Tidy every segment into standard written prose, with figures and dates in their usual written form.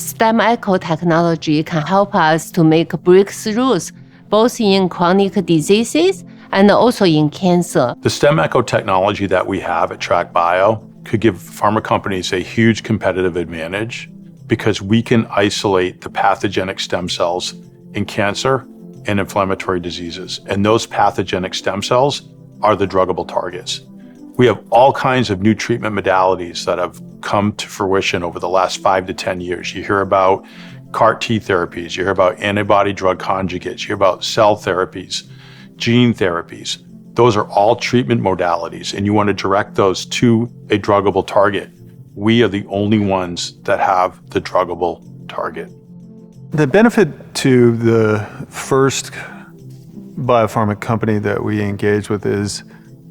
stemECHO technology can help us to make breakthroughs both in chronic diseases and also in cancer. The stemECHO technology that we have at Tract Bio could give pharma companies a huge competitive advantage because we can isolate the pathogenic stem cells in cancer and inflammatory diseases. And those pathogenic stem cells are the druggable targets. We have all kinds of new treatment modalities that have come to fruition over the last 5 to 10 years. You hear about CAR-T therapies, you hear about antibody drug conjugates, you hear about cell therapies, gene therapies. Those are all treatment modalities, and you want to direct those to a druggable target. We are the only ones that have the druggable target. The benefit to the first biopharma company that we engage with is,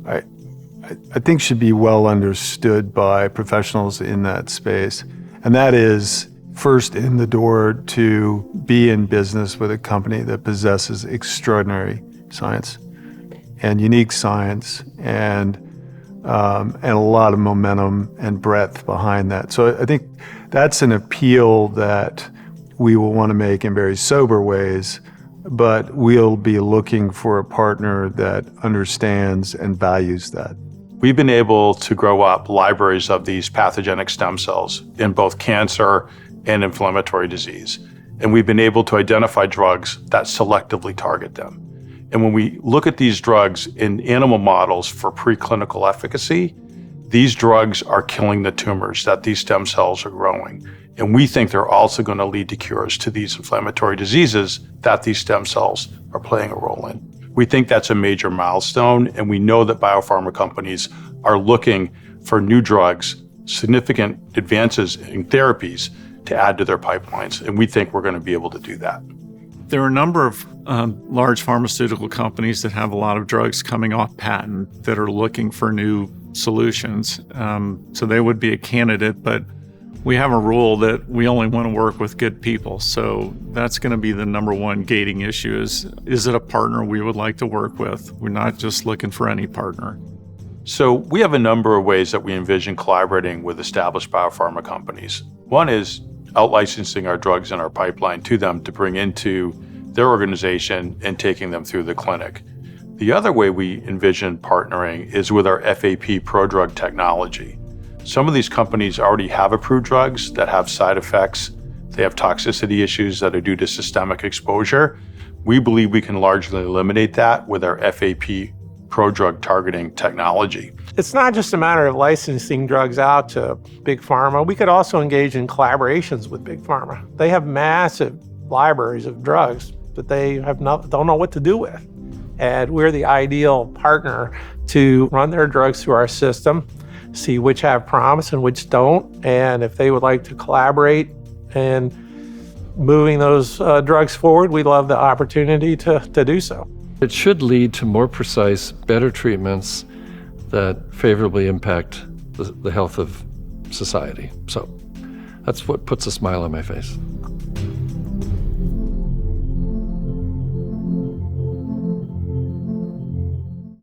I think should be well understood by professionals in that space. And that is first in the door to be in business with a company that possesses extraordinary science and unique science and a lot of momentum and breadth behind that. So I think that's an appeal that we will want to make in very sober ways, but we'll be looking for a partner that understands and values that. We've been able to grow up libraries of these pathogenic stem cells in both cancer and inflammatory disease. And we've been able to identify drugs that selectively target them. And when we look at these drugs in animal models for preclinical efficacy, these drugs are killing the tumors that these stem cells are growing. And we think they're also going to lead to cures to these inflammatory diseases that these stem cells are playing a role in. We think that's a major milestone, and we know that biopharma companies are looking for new drugs, significant advances in therapies to add to their pipelines, and we think we're going to be able to do that. There are a number of large pharmaceutical companies that have a lot of drugs coming off patent that are looking for new solutions. So they would be a candidate, but we have a rule that we only want to work with good people. So that's going to be the number one gating issue is it a partner we would like to work with? We're not just looking for any partner. So we have a number of ways that we envision collaborating with established biopharma companies. One is out-licensing our drugs in our pipeline to them to bring into their organization and taking them through the clinic. The other way we envision partnering is with our FAP prodrug technology. Some of these companies already have approved drugs that have side effects. They have toxicity issues that are due to systemic exposure. We believe we can largely eliminate that with our FAP prodrug targeting technology. It's not just a matter of licensing drugs out to big pharma. We could also engage in collaborations with big pharma. They have massive libraries of drugs that they don't know what to do with. And we're the ideal partner to run their drugs through our system, see which have promise and which don't, and if they would like to collaborate in moving those drugs forward, we'd love the opportunity to do so. It should lead to more precise, better treatments that favorably impact the health of society. So that's what puts a smile on my face.